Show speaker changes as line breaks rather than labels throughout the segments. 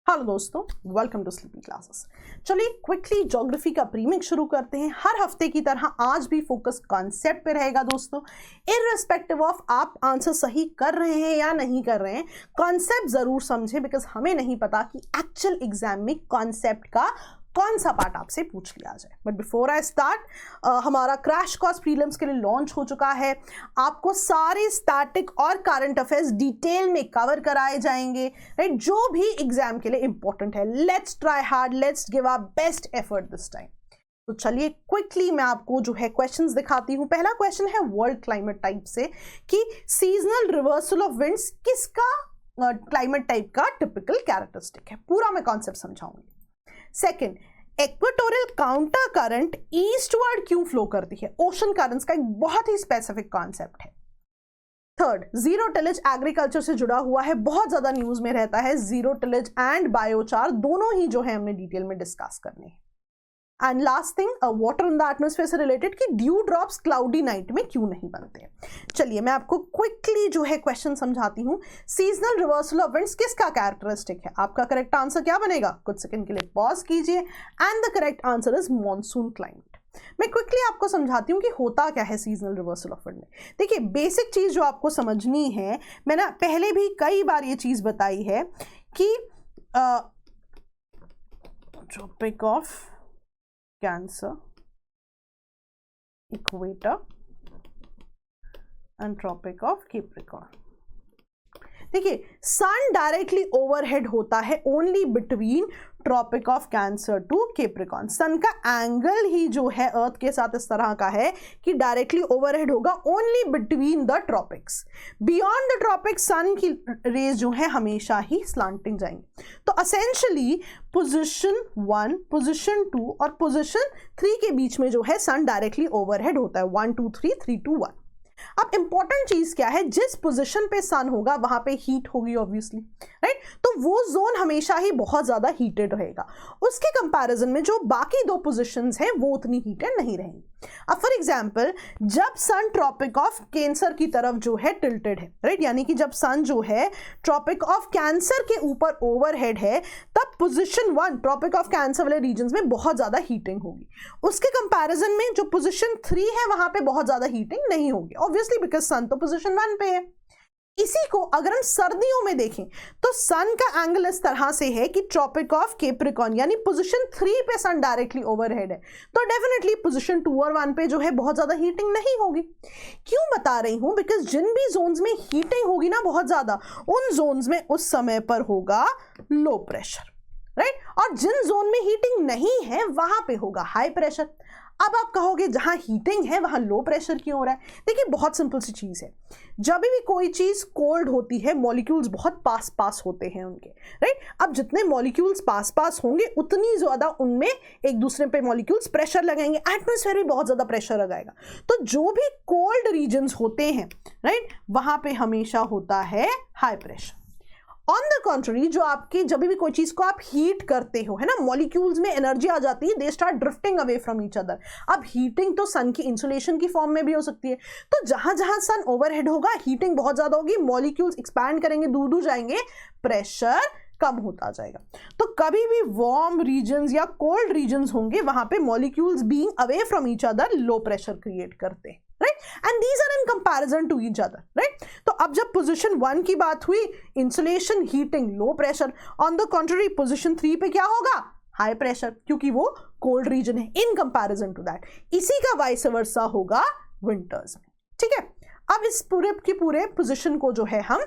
Hello दोस्तों, welcome to sleepy classes. चलिए quickly geography का प्रीमिक्स शुरू करते हैं। हर हफ्ते की तरह आज भी फोकस कॉन्सेप्ट पे रहेगा दोस्तों। इररिस्पेक्टिव ऑफ आप आंसर सही कर रहे हैं या नहीं कर रहे हैं, कॉन्सेप्ट जरूर समझें, बिकॉज हमें नहीं पता कि एक्चुअल एग्जाम में कॉन्सेप्ट का कौन सा पार्ट आपसे पूछ लिया जाए। बट बिफोर आई स्टार्ट, हमारा क्रैश कोर्स प्रीलिम्स के लिए लॉन्च हो चुका है। आपको सारे स्टैटिक और करंट अफेयर्स डिटेल में कवर कराए जाएंगे, राइट, जो भी एग्जाम के लिए इंपॉर्टेंट है। Let's try hard, let's give our best effort this time. तो चलिए क्विकली मैं आपको जो है क्वेश्चंस दिखाती हूँ। पहला क्वेश्चन है वर्ल्ड क्लाइमेट टाइप से कि सीजनल रिवर्सल ऑफ विंड्स किसका क्लाइमेट टाइप का टिपिकल कैरेक्टरिस्टिक है। पूरा मैं कॉन्सेप्ट समझाऊंगी। Second, equatorial counter current eastward क्यों फ्लो करती है। ओशन करंट्स का एक बहुत ही स्पेसिफिक कॉन्सेप्ट है। थर्ड, जीरो टिलेज एग्रीकल्चर से जुड़ा हुआ है, बहुत ज्यादा न्यूज में रहता है। जीरो टिलेज एंड बायोचार दोनों ही जो है हमने डिटेल में डिस्कस करने हैं। And last thing, water in the atmosphere से रिलेटेड कि ड्यू ड्रॉप्स क्लाउडी नाइट में क्यों नहीं बनते हैं। चलिए मैं आपको क्विकली जो है क्वेश्चन समझाती हूँ। सीजनल रिवर्सल ऑफ विंड्स किसका कैरेक्टरिस्टिक है। आपका करेक्ट आंसर क्या बनेगा, कुछ सेकंड के लिए पॉज कीजिए। And the correct answer is monsoon climate. मैं क्विकली आपको समझाती हूँ कि होता क्या है सीजनल रिवर्सल ऑफ विंड में। देखिए बेसिक चीज जो आपको समझनी है, मैंने पहले भी कई बार ये चीज बताई है कि tropic of Cancer, equator and tropic of Capricorn। देखिए सन डायरेक्टली ओवरहेड होता है only between tropic of cancer to capricorn. Sun का एंगल ही जो है अर्थ के साथ इस तरह का है कि डायरेक्टली ओवरहेड होगा only between the tropics. Beyond the tropic sun की रेज जो है हमेशा ही स्लांटिंग जाएंगे। तो असेंशियली पोजीशन 1, पोजीशन 2 और पोजीशन 3 के बीच में जो है सन डायरेक्टली ओवरहेड होता है। 1 2 3 3 2 1। अब इंपॉर्टेंट चीज क्या है, जिस पोजीशन पे सन होगा वहां पे हीट होगी ऑब्वियसली, राइट। तो वो जोन हमेशा ही बहुत ज्यादा हीटेड रहेगा। उसके कंपैरिजन में जो बाकी दो पोजीशंस हैं वो उतनी हीटेड नहीं रहेंगी। अब फॉर एग्जांपल जब सन ट्रॉपिक ऑफ कैंसर की तरफ जो है टिल्टेड है, राइट, यानी कि जब सन जो है ट्रॉपिक ऑफ कैंसर के ऊपर ओवरहेड है, तब पोजीशन 1 ट्रॉपिक ऑफ कैंसर वाले रीजन्स में बहुत ज्यादा हीटिंग होगी। उसके कंपैरिजन में जो पोजीशन 3 है वहां पे बहुत ज्यादा हीटिंग नहीं होगी, ऑब्वियसली बिकॉज सन तो पोजीशन 1 पे है। इसी को अगर हम सर्दियों में देखें तो सन का एंगल इस तरह से है कि ट्रॉपिक ऑफ केप्रिकॉन यानी पोजीशन 3 पे सन डायरेक्टली ओवरहेड है, तो डेफिनेटली पोजीशन 2 और 1 पे जो है बहुत ज्यादा हीटिंग नहीं होगी। क्यों बता रही हूं, बिकॉज जिन भी जोन्स में हीटिंग होगी ना बहुत ज्यादा, उन जोन्स में उस समय पर होगा लो प्रेशर, राइट, और जिन जोन में हीटिंग नहीं है वहां पे होगा हाई प्रेशर। अब आप कहोगे जहां हीटिंग है वहां लो प्रेशर क्यों हो रहा है। देखिए बहुत सिंपल सी चीज है, जब भी कोई चीज कोल्ड होती है मॉलिक्यूल्स बहुत पास पास होते हैं उनके, राइट। अब जितने मॉलिक्यूल्स पास पास होंगे उतनी ज्यादा उनमें एक दूसरे पे मॉलिक्यूल्स प्रेशर लगाएंगे, एटमॉस्फेयर भी बहुत ज्यादा प्रेशर लगाएगा। तो जो भी कोल्ड रीजन्स होते हैं, राइट, वहां पे हमेशा होता है high pressure. On the contrary जो आपकी जब भी कोई चीज को आप हीट करते हो, है ना, मॉलिक्यूल्स में एनर्जी आ जाती है, they start drifting away from each other. अब हीटिंग तो सन की इंसुलेशन की फॉर्म में भी हो सकती है। तो जहां जहां सन ओवरहेड होगा हीटिंग बहुत ज्यादा होगी, मॉलिक्यूल्स एक्सपैंड करेंगे, दूर दूर जाएंगे, प्रेशर कम होता जाएगा। तो कभी भी वार्म रीजन्स या कोल्ड रीजन्स होंगे वहां पे molecules being away from each other low pressure create करते हैं, right, and these are in comparison to each other, right. तो अब जब पोजीशन 1 की बात हुई, insulation, heating, low pressure. On the contrary position 3 पे क्या होगा, हाई प्रेशर, क्योंकि वो कोल्ड रीजन है इन कंपैरिजन टू दैट। इसी का वाइस वर्सा होगा विंटर्स में, ठीक है। अब इस पूरे की पूरे पोजीशन को जो है हम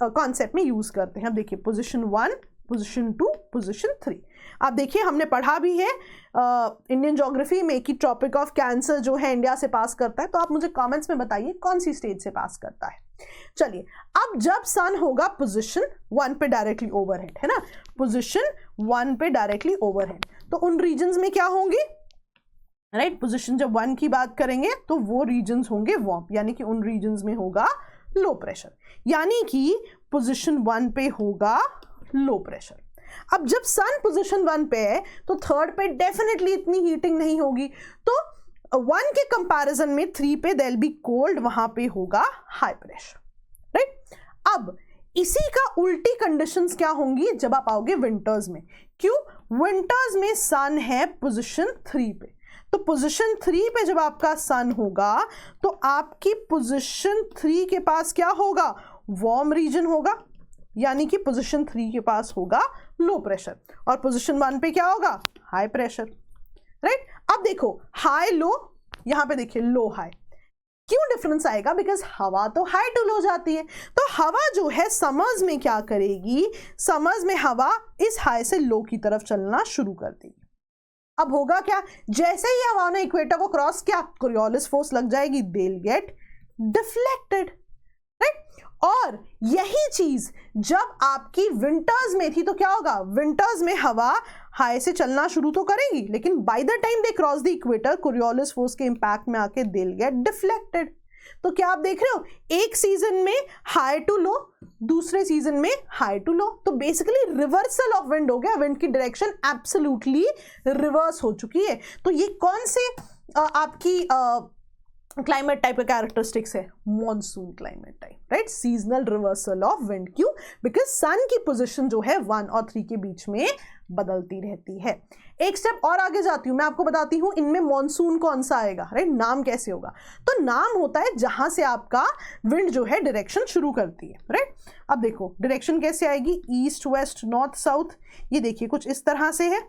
कॉन्सेप्ट में यूज करते हैं। अब देखिए पोजीशन 1, पोजीशन 2, पोजीशन 3। आप देखिए हमने पढ़ा भी है इंडियन ज्योग्राफी में कि ट्रॉपिक ऑफ कैंसर जो है इंडिया से पास करता है। तो आप मुझे कमेंट्स में बताइए कौन सी स्टेट से पास करता है। चलिए अब जब सन होगा पोजीशन 1 पे डायरेक्टली ओवरहेड, है ना, पोजीशन 1 पे डायरेक्टली ओवरहेड, तो उन रीजन्स में क्या होंगे, राइट, पोजीशन जब 1 की बात करेंगे तो वो रीजन्स होंगे वार्म, यानी कि उन रीजन्स में होगा लो प्रेशर, यानी कि पोजीशन 1 पे होगा लो प्रेशर। अब जब सन पोजीशन 1 पे है तो 3rd पे डेफिनेटली इतनी हीटिंग नहीं होगी, तो 1 के कंपैरिजन में 3 पे देयर बी कोल्ड, वहां पे होगा हाई प्रेशर, राइट। अब इसी का उल्टी कंडीशंस क्या होंगी जब आप आओगे विंटर्स में। क्यों? विंटर्स में सन है पोजीशन 3 पे, तो पोजीशन 3 पे जब आपका सन होगा तो आपकी पोजीशन 3 के पास क्या होगा? वार्म रीजन होगा, यानी कि पोजीशन 3 के पास होगा लो प्रेशर, और पोजीशन 1 पे क्या होगा? High pressure, right. अब देखो हाई लो, यहां पे देखिए लो हाई, क्यों डिफरेंस आएगा? बिकॉज हवा तो हाई टू लो जाती है, तो हवा जो है समर्स में क्या करेगी? समर्स में हवा इस हाई से लो की तरफ चलना शुरू कर देगी। अब होगा क्या? जैसे ही हवा ने इक्वेटर को क्रॉस किया, कोरियोलिस फोर्स लग जाएगी, they will get deflected, right. और यही चीज जब आपकी विंटर्स में थी तो क्या होगा? विंटर्स में हवा हाई से चलना शुरू तो करेगी, लेकिन by the time they cross the equator, Coriolis force के इंपैक्ट में आके दे विल गेट डिफ्लेक्टेड। तो क्या आप देख रहे हो? एक सीजन में हाई टू लो, दूसरे सीजन में हाई टू लो, तो बेसिकली रिवर्सल ऑफ विंड हो गया, विंड की डायरेक्शन एब्सोल्युटली रिवर्स हो चुकी है। तो ये कौन से आपकी क्लाइमेट टाइप का कैरेक्टरिस्टिक्स है? Monsoon climate type, right. Seasonal reversal of wind. क्यों? बिकॉज सन की पोजीशन जो है 1 और 3 के बीच में बदलती रहती है। एक स्टेप और आगे जाती हूं, मैं आपको बताती हूं इनमें मॉनसून कौन सा आएगा, राइट। नाम कैसे होगा? तो नाम होता है जहां से आपका विंड जो है डायरेक्शन शुरू करती है, राइट। अब देखो डायरेक्शन कैसे आएगी? East, west, north, south. ये देखिए कुछ इस तरह से है,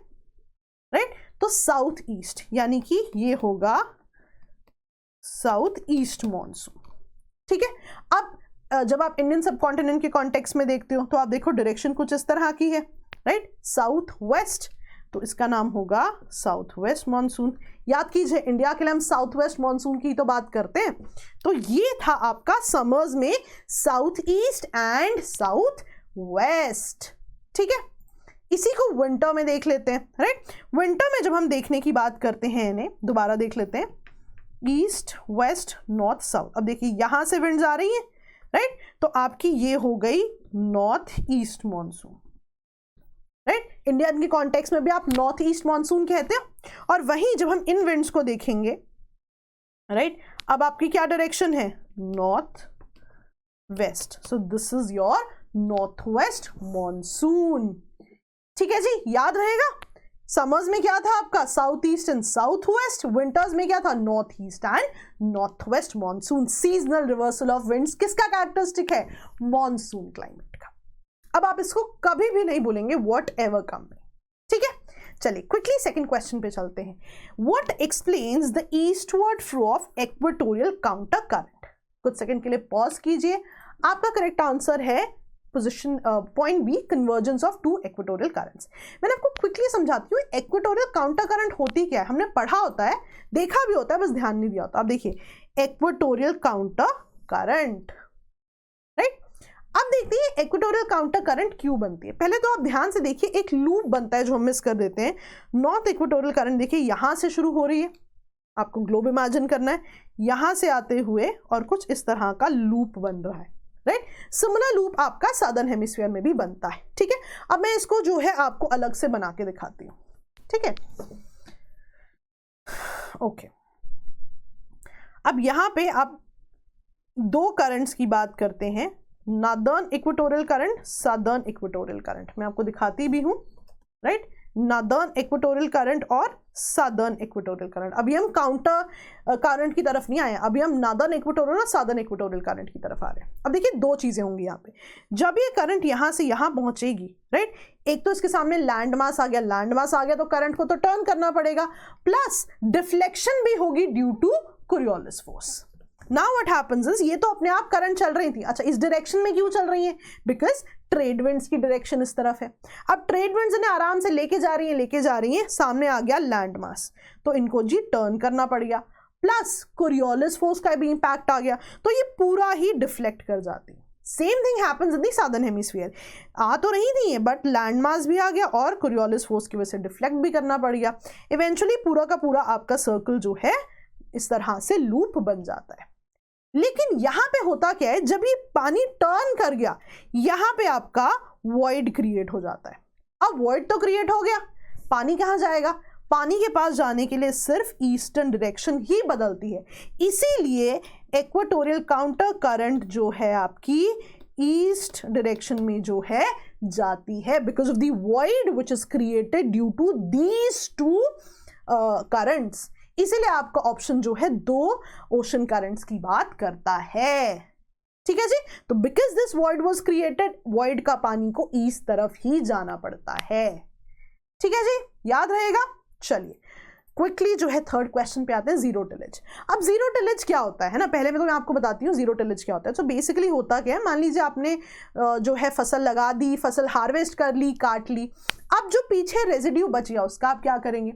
राइट। तो साउथ ईस्ट, यानी कि ये होगा साउथ ईस्ट मॉनसून, ठीक है। अब जब आप इंडियन सबकॉन्टिनेंट के कॉन्टेक्स्ट में देखते हो तो आप देखो डायरेक्शन कुछ इस तरह की है, राइट। साउथ वेस्ट, तो इसका नाम होगा साउथ वेस्ट मॉनसून। याद कीजिए इंडिया के लिए हम साउथ वेस्ट मॉनसून की तो बात करते हैं। तो ये था आपका समर्स में south east and south west, ठीक है। इसी को विंटर में देख लेते हैं, राइट। विंटर में जब हम देखने की बात करते हैं, इन्हें दोबारा देख लेते हैं, ईस्ट, वेस्ट, नॉर्थ, साउथ। अब देखिए यहां से विंड्स आ रही है, राइट। तो आपकी ये हो गई north east monsoon, right. Indian के कॉन्टेक्स्ट में भी आप नॉर्थ ईस्ट मॉनसून कहते हो। और वहीं जब हम इन विंड्स को देखेंगे, राइट, अब आपकी क्या डायरेक्शन है? North west. So this is your north west monsoon, ठीक है जी। याद रहेगा समर्स में क्या था आपका? South east and south west. Winters में क्या था? North east and north west monsoon. Seasonal reversal of winds किसका कैरेक्टरिस्टिक है? मॉनसून क्लाइमेट का। अब आप इसको कभी भी नहीं बोलेंगे व्हाट एवर कम में, ठीक है। चलिए क्विकली सेकंड क्वेश्चन पे चलते हैं। What explains the eastward flow of equatorial counter current? कुछ सेकंड के लिए पॉज कीजिए। आपका करेक्ट आंसर है position point B, convergence of two equatorial currents. मैंने आपको क्विकली समझाती हूँ इक्वेटोरियल काउंटर करंट होती क्या है। हमने पढ़ा होता है, देखा भी होता है, बस ध्यान नहीं दिया होता। अब देखिए इक्वेटोरियल काउंटर करंट, राइट। अब देखते हैं इक्वेटोरियल काउंटर करंट क्यों बनती है। पहले तो आप ध्यान से देखिए, एक लूप बनता है जो हम मिस कर देते हैं। नॉर्थ इक्वेटोरियल करंट देखिए यहां से शुरू हो रही है, आपको ग्लोब इमेजिन करना है, यहां से आते हुए और कुछ इस तरह का लूप बन रहा है, राइट। सिमिलर लूप आपका सदर्न हेमिस्फीयर में भी बनता है, ठीक है। अब मैं इसको जो है आपको अलग से बना के दिखाती हूं, ठीक है। ओके, अब यहां पे आप दो करंट्स की बात करते हैं, northern equatorial current, southern equatorial current. मैं आपको दिखाती भी हूं, राइट। नॉर्दर्न इक्वेटोरियल करंट और सदर्न इक्वेटोरियल करंट। अभी हम काउंटर करंट की तरफ नहीं आए, अभी हम नॉर्दर्न इक्वेटोरियल और सदर्न इक्वेटोरियल करंट की तरफ आ रहे हैं। अब देखिए दो चीजें होंगी यहाँ पे। जब ये करंट यहाँ से यहाँ पहुंचेगी, राइट, एक तो इसके सामने लैंड मास आ गया, लैंड मास आ गया तो करंट को तो टर्न करना पड़ेगा, प्लस डिफ्लेक्शन भी होगी due to Coriolis force. Now what happens is, ये तो अपने आप करंट चल रही थी, अच्छा इस डायरेक्शन में क्यों चल रही है? बिकॉज ट्रेड विंड्स की डायरेक्शन इस तरफ है। अब ट्रेड विंड्स इन्हें आराम से लेके जा रही हैं, सामने आ गया लैंड मास, तो इनको जी टर्न करना पड़ गया, प्लस कोरियोलिस फोर्स का भी इंपैक्ट आ गया, तो ये पूरा ही डिफ्लेक्ट कर जाती है। Same thing happens in the southern hemisphere. आ तो रही थी बट लैंड मास भी आ गया और कोरियोलिस फोर्स की वजह से डिफ्लेक्ट भी करना पड़ गया। इवेंचुअली पूरा का पूरा आपका सर्कल जो है इस तरह से लूप बन जाता है। लेकिन यहां पे होता क्या है, जब ये पानी टर्न कर गया यहां पे आपका वॉइड क्रिएट हो जाता है। अब वॉइड तो क्रिएट हो गया, पानी कहां जाएगा? पानी के पास जाने के लिए सिर्फ ईस्टर्न डायरेक्शन ही बदलती है, इसीलिए इक्वेटोरियल काउंटर करंट जो है आपकी ईस्ट डायरेक्शन में जो है जाती है because of the void which is created due to these two currents. इसीलिए आपका ऑप्शन जो है 2 ओशन करंट्स की बात करता है। ठीक है जी, तो because this void was created, void का पानी को ईस्ट तरफ ही जाना पड़ता है। ठीक है जी, याद रहेगा। चलिए क्विकली जो है थर्ड क्वेश्चन पे आते हैं, जीरो टिलेज। अब जीरो टिलेज क्या होता है ना, पहले मैं आपको बताती हूँ जीरो टिलेज क्या होता है। तो बेसिकली होता क्या है, मान लीजिए आपने जो है फसल लगा दी, फसल हार्वेस्ट कर ली, काट ली, अब जो पीछे रेजिड्यू बच गया उसका आप क्या करेंगे।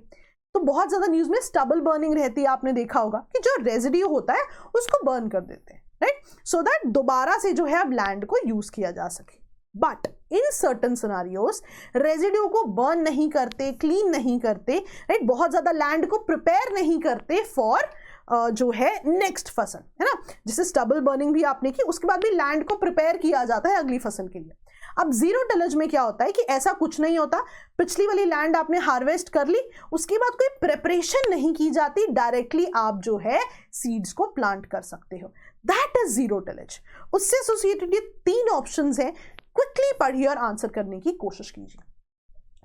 तो बहुत ज्यादा न्यूज में स्टबल बर्निंग रहती है, आपने देखा होगा कि जो रेजिड्यू होता है उसको बर्न कर देते हैं, राइट, सो दैट दोबारा से जो है अब लैंड को यूज किया जा सके। But in certain scenarios residue को बर्न नहीं करते, क्लीन नहीं करते, राइट, बहुत ज्यादा लैंड को प्रिपेयर नहीं करते फॉर जो है नेक्स्ट फसल, है ना, जिसे स्टबल बर्निंग भी आपने की, उसके बाद भी लैंड को प्रिपेयर किया जाता है अगली फसल के लिए। अब जीरो टिलेज में क्या होता है कि ऐसा कुछ नहीं होता, पिछली वाली लैंड आपने हार्वेस्ट कर ली, उसके बाद कोई प्रिपरेशन नहीं की जाती, डायरेक्टली आप जो है सीड्स को प्लांट कर सकते हो, दैट इज जीरो टिलेज। उससे एसोसिएटेड ये 3 ऑप्शंस हैं, क्विकली पढ़िए और आंसर करने की कोशिश कीजिए।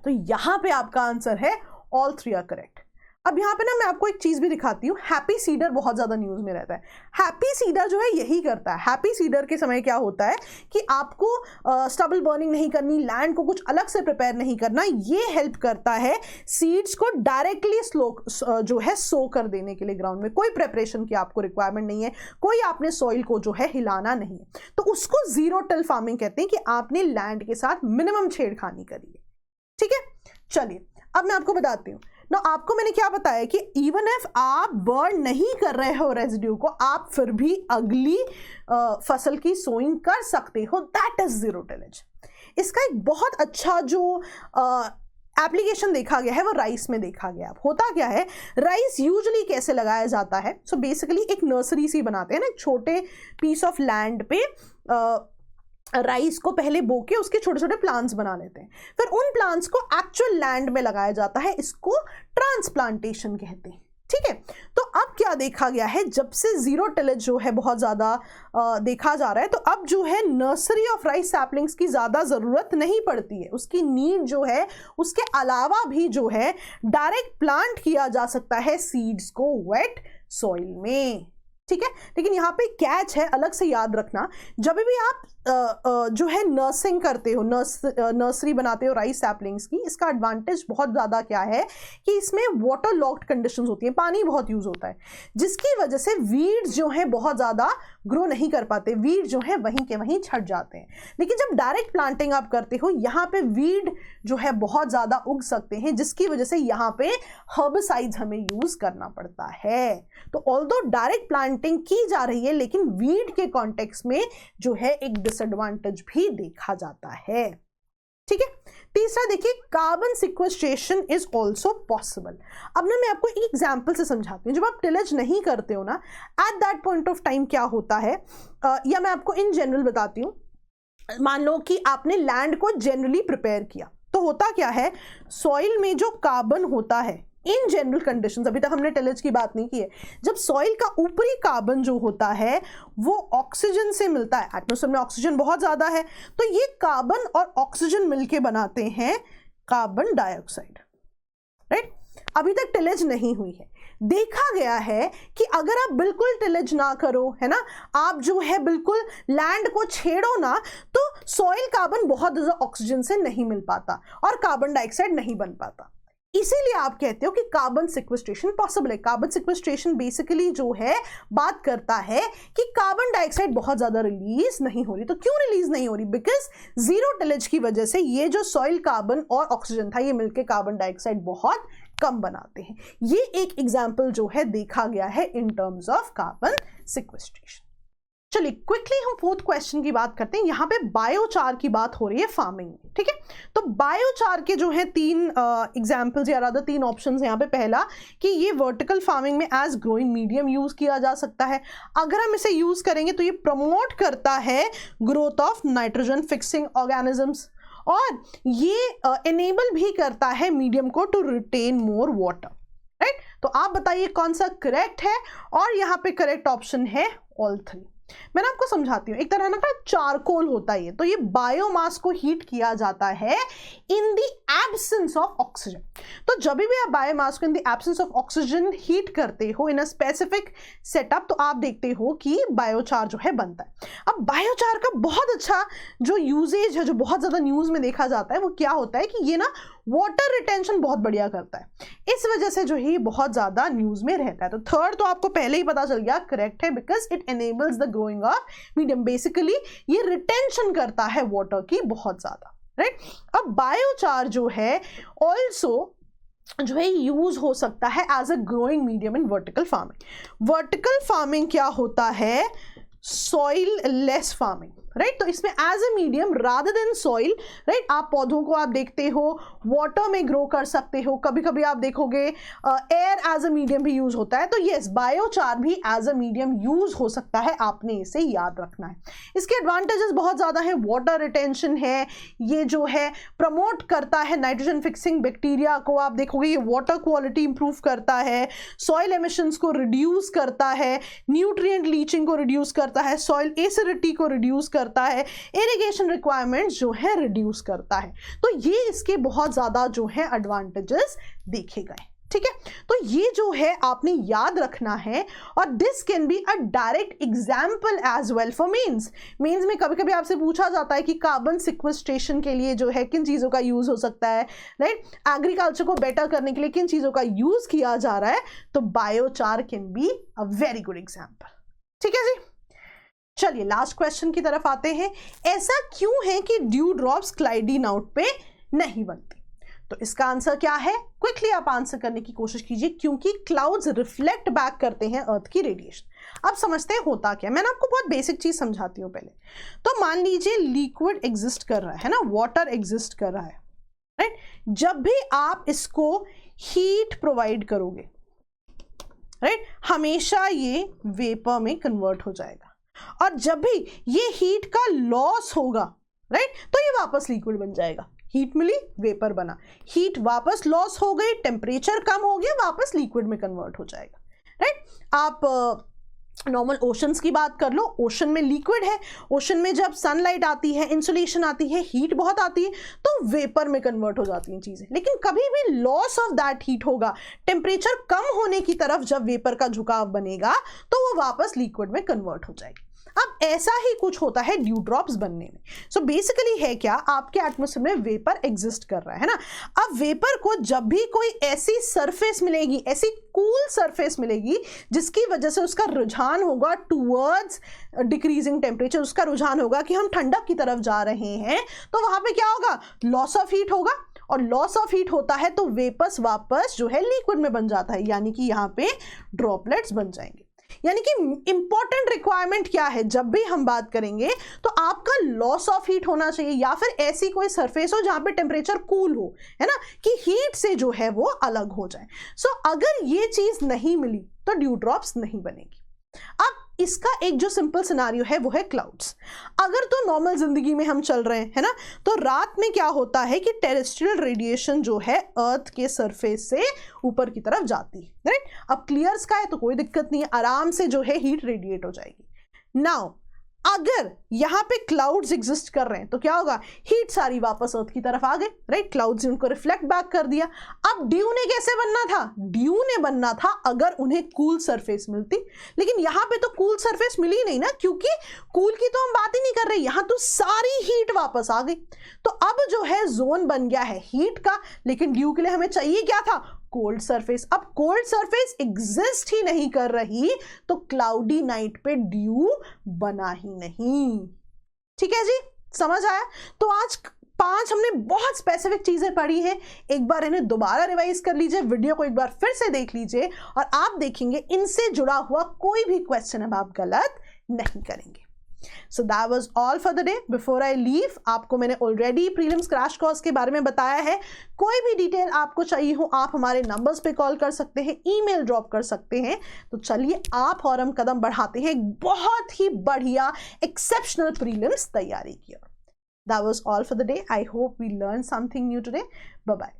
तो यहां पे आपका आंसर है ऑल 3 आर करेक्ट। अब यहाँ पे ना मैं आपको एक चीज भी दिखाती हूँ, हैप्पी सीडर बहुत ज्यादा न्यूज में रहता है। हैप्पी सीडर जो है यही करता है, हैप्पी सीडर के समय क्या होता है कि आपको स्टबल बर्निंग नहीं करनी, लैंड को कुछ अलग से प्रिपेयर नहीं करना, ये हेल्प करता है सीड्स को डायरेक्टली जो है सो कर देने के लिए ग्राउंड में, कोई प्रिपरेशन की आपको रिक्वायरमेंट नहीं है, कोई आपने सॉइल को जो है हिलाना नहीं है। तो उसको जीरो टिल फार्मिंग कहते हैं कि आपने लैंड के साथ मिनिमम छेड़खानी करी है। ठीक है, चलिए अब मैं आपको बताती हूँ ना, आपको मैंने क्या बताया कि इवन इफ आप बर्न नहीं कर रहे हो रेजिड्यू को, आप फिर भी अगली फसल की सोइंग कर सकते हो, दैट इज जीरो टिलेज। इसका एक बहुत अच्छा जो एप्लीकेशन देखा गया है वो राइस में देखा गया। होता क्या है, राइस यूजुअली कैसे लगाया जाता है, सो बेसिकली एक नर्सरी सी बनाते हैं ना, एक छोटे पीस ऑफ लैंड पे राइस को पहले बो के उसके छोटे छोटे प्लांट्स बना लेते हैं, फिर उन प्लांट्स को एक्चुअल लैंड में लगाया जाता है, इसको ट्रांसप्लांटेशन कहते हैं। ठीक है, तो अब क्या देखा गया है, जब से जीरो टिलेज जो है बहुत ज्यादा देखा जा रहा है, तो अब जो है नर्सरी ऑफ राइस सैपलिंग्स की ज्यादा जरूरत नहीं पड़ती है, उसकी नीड जो है उसके अलावा भी जो है डायरेक्ट प्लांट किया जा सकता है सीड्स को वेट सॉइल में। ठीक है, लेकिन यहाँ पे कैच है, अलग से याद रखना, जब भी आप जो है नर्सिंग करते हो, नर्सरी बनाते हो राइस सैपलिंग्स की, इसका एडवांटेज बहुत ज़्यादा क्या है कि इसमें वाटर लॉक्ड कंडीशंस होती हैं, पानी बहुत यूज़ होता है, जिसकी वजह से वीड्स जो है बहुत ज़्यादा ग्रो नहीं कर पाते, वीड जो है वहीं के वहीं छट जाते हैं। लेकिन जब डायरेक्ट प्लांटिंग आप करते हो, यहाँ पे वीड जो है बहुत ज़्यादा उग सकते हैं, जिसकी वजह से यहाँ पे हर्बिसाइड्स हमें यूज़ करना पड़ता है। तो ऑल्दो डायरेक्ट प्लांटिंग की जा रही है, लेकिन वीड के कॉन्टेक्स्ट में जो है एक डिसएडवांटेज भी देखा जाता है। ठीक है, तीसरा देखिए, carbon sequestration is also possible. अब ना मैं आपको एक एग्जाम्पल से समझाती हूँ। जब आप टिलेज नहीं करते हो ना, at that point of time क्या होता है, या मैं आपको इन जनरल बताती हूँ। मान लो कि आपने लैंड को जनरली प्रिपेयर किया, तो होता क्या है, सॉइल में जो कार्बन होता है इन जनरल कंडीशंस, अभी तक हमने टिलेज की बात नहीं की है, जब सॉइल का ऊपरी कार्बन जो होता है वो ऑक्सीजन से मिलता है, एटमॉस्फेयर में ऑक्सीजन बहुत ज्यादा है, तो ये कार्बन और ऑक्सीजन मिलके बनाते हैं कार्बन डाइऑक्साइड, राइट। अभी तक टिलेज नहीं हुई है। देखा गया है कि अगर आप बिल्कुल टिलेज ना करो, है ना, आप जो है बिल्कुल लैंड को छेड़ो ना, तो सॉइल कार्बन बहुत ज्यादा ऑक्सीजन से नहीं मिल पाता और कार्बन डाइऑक्साइड नहीं बन पाता। इसीलिए आप कहते हो कि कार्बन सिक्वेस्ट्रेशन पॉसिबल है। कार्बन सिक्वेस्ट्रेशन बेसिकली जो है बात करता है कि कार्बन डाइऑक्साइड बहुत ज्यादा रिलीज नहीं हो रही। तो क्यों रिलीज नहीं हो रही? बिकॉज जीरो टिलेज की वजह से ये जो सॉइल कार्बन और ऑक्सीजन था, ये मिलकर कार्बन डाइऑक्साइड बहुत कम बनाते हैं। ये एक एग्जाम्पल जो है देखा गया है in terms of carbon sequestration. चलिए क्विकली हम फोर्थ क्वेश्चन की बात करते हैं। यहाँ पे बायोचार की बात हो रही है फार्मिंग में, ठीक है। तो बायोचार के जो है 3 एग्जांपल्स या रादर 3 ऑप्शंस हैं यहाँ पे। पहला कि ये वर्टिकल फार्मिंग में एज ग्रोइंग मीडियम यूज किया जा सकता है। अगर हम इसे यूज करेंगे तो ये प्रमोट करता है growth of nitrogen fixing organisms, और ये एनेबल भी करता है मीडियम को to retain more water, right. तो आप बताइए कौन सा करेक्ट है, और यहाँ पे करेक्ट ऑप्शन है ऑल 3। मैंने आपको समझाती हूँ। एक तरह का चारकोल होता है ये, तो ये बायोमास को हीट किया जाता है in the absence of oxygen. तो जब भी आप बायोमास को in the absence of oxygen heat करते हो इन अ स्पेसिफिक सेटअप, तो आप देखते हो कि बायोचार जो है बनता है। अब बायोचार का बहुत अच्छा जो यूजेज है, जो बहुत ज्यादा न्यूज में देखा जाता है, वो क्या होता है कि ये ना वाटर रिटेंशन बहुत बढ़िया करता है, इस वजह से जो है बहुत ज्यादा न्यूज में रहता है। तो थर्ड तो आपको पहले ही पता चल गया, करेक्ट है, because it enables the growing of medium. Basically ये रिटेंशन करता है वाटर की बहुत ज्यादा, राइट। अब बायोचार जो है ऑल्सो जो है यूज हो सकता है as a growing medium in vertical farming. Vertical farming क्या होता है? Soilless farming, right. तो इसमें as a medium rather than soil, right, आप पौधों को आप देखते हो वाटर में ग्रो कर सकते हो। कभी कभी आप देखोगे एयर एज अ मीडियम भी यूज होता है। तो यस, बायोचार भी एज अ मीडियम यूज हो सकता है, आपने इसे याद रखना है। इसके एडवांटेजेस बहुत ज्यादा है, वाटर रिटेंशन है, ये जो है प्रमोट करता है नाइट्रोजन फिक्सिंग बैक्टीरिया को, आप देखोगे ये वाटर क्वालिटी इंप्रूव करता है, सॉइल एमिशंस को रिड्यूस करता है, न्यूट्रिएंट लीचिंग को रिड्यूस करता है, सॉइल एसिडिटी को रिड्यूस करता है, इरिगेशन रिक्वायरमेंट्स जो है रिड्यूस करता है। तो ये इसके बहुत ज्यादा जो है एडवांटेजेस देखे गए, ठीक है। तो ये जो है आपने याद रखना है, और this can be a direct example as well for mains. Mains में कभी कभी आपसे पूछा जाता है कि कार्बन सिक्वेस्ट्रेशन के लिए जो है किन चीजों का यूज हो सकता है, राइट। एग्रीकल्चर को बेटर करने के लिए किन चीजों का यूज किया जा रहा है, तो biochar can be a very good example, ठीक है जी। चलिए लास्ट क्वेश्चन की तरफ आते हैं। ऐसा क्यों है कि ड्यू ड्रॉप्स क्लाइडीन आउट पे नहीं बनती? तो इसका आंसर क्या है? क्विकली आप आंसर करने की कोशिश कीजिए। क्योंकि क्लाउड्स रिफ्लेक्ट बैक करते हैं अर्थ की रेडिएशन। अब समझते हैं होता क्या। मैंने आपको बहुत बेसिक चीज समझाती हूँ पहले। तो मान लीजिए लिक्विड एग्जिस्ट कर रहा है ना, वाटर एग्जिस्ट कर रहा है, राइट। जब भी आप इसको हीट प्रोवाइड करोगे, राइट, हमेशा ये वेपर में कन्वर्ट हो जाएगा, और जब भी ये हीट का लॉस होगा, राइट, तो ये वापस लिक्विड बन जाएगा। हीट मिली, वेपर बना, हीट वापस लॉस हो गई, टेम्परेचर कम हो गया, वापस लिक्विड में कन्वर्ट हो जाएगा, राइट। आप नॉर्मल ओशंस की बात कर लो, ओशन में लिक्विड है, ओशन में जब सनलाइट आती है, इंसुलेशन आती है, हीट बहुत आती है, तो वेपर में कन्वर्ट हो जाती हैं चीजें। लेकिन कभी भी लॉस ऑफ दैट हीट होगा, टेम्परेचर कम होने की तरफ जब वेपर का झुकाव बनेगा, तो वो वापस लिक्विड में कन्वर्ट हो जाएगी। अब ऐसा ही कुछ होता है ड्यू ड्रॉप्स बनने में। सो बेसिकली है क्या, आपके एटमॉस्फेयर में वेपर एग्जिस्ट कर रहा है ना। अब वेपर को जब भी कोई ऐसी सरफेस मिलेगी, ऐसी कूल सरफेस मिलेगी जिसकी वजह से उसका रुझान होगा टूवर्ड्स डिक्रीजिंग टेम्परेचर, उसका रुझान होगा कि हम ठंडक की तरफ जा रहे हैं, तो वहां पे क्या होगा? लॉस ऑफ हीट होगा, और लॉस ऑफ हीट होता है तो वेपर्स वापस जो है लिक्विड में बन जाता है, यानी कि यहाँ पे ड्रॉपलेट्स बन जाएंगे। यानी कि इंपॉर्टेंट रिक्वायरमेंट क्या है, जब भी हम बात करेंगे तो आपका लॉस ऑफ हीट होना चाहिए, या फिर ऐसी कोई सरफेस हो जहां पे टेम्परेचर कूल हो, है ना, कि हीट से जो है वो अलग हो जाए। सो अगर ये चीज नहीं मिली तो ड्यू ड्रॉप्स नहीं बनेगी। अब इसका एक जो सिंपल सिनारियो है वो है क्लाउड्स। अगर तो नॉर्मल जिंदगी में हम चल रहे हैं, है ना, तो रात में क्या होता है कि टेरेस्ट्रियल रेडिएशन जो है अर्थ के सरफेस से ऊपर की तरफ जाती है, राइट। अब क्लियर स्काई है तो कोई दिक्कत नहीं है, आराम से जो है हीट रेडिएट हो जाएगी। नाउ अगर यहाँ पे क्लाउड्स एग्जिस्ट कर रहे हैं तो क्या होगा? हीट सारी वापस अर्थ की तरफ आ गई, राइट, क्लाउड्स ने उनको रिफ्लेक्ट बैक कर दिया। अब ड्यू ने कैसे बनना था? ड्यू ने बनना था अगर उन्हें कूल सरफेस मिलती, लेकिन यहाँ पे तो कूल सरफेस मिली नहीं ना, क्योंकि कूल की तो हम बात ही नहीं कर रहे, यहाँ तो सारी हीट वापस आ गई। तो अब जो है जोन बन गया है हीट का, लेकिन ड्यू के लिए हमें चाहिए क्या था? Cold surface. अब कोल्ड सरफेस एग्जिस्ट ही नहीं कर रही तो क्लाउडी नाइट पे ड्यू बना ही नहीं। ठीक है जी, समझ आया? तो आज 5 हमने बहुत स्पेसिफिक चीजें पढ़ी हैं। एक बार इन्हें दोबारा रिवाइज कर लीजिए, वीडियो को एक बार फिर से देख लीजिए, और आप देखेंगे इनसे जुड़ा हुआ कोई भी क्वेश्चन अब आप गलत नहीं करेंगे। So that was all for the day. Before I leave, आपको मैंने ऑलरेडी प्रीलिम्स क्रैश कोर्स के बारे में बताया है। कोई भी डिटेल आपको चाहिए हो आप हमारे नंबर्स पे कॉल कर सकते हैं, ईमेल ड्रॉप कर सकते हैं। तो चलिए आप और हम कदम बढ़ाते हैं एक बहुत ही बढ़िया एक्सेप्शनल प्रीलिम्स तैयारी की ओर। That was all for the day. I hope we learned something new today. Bye bye.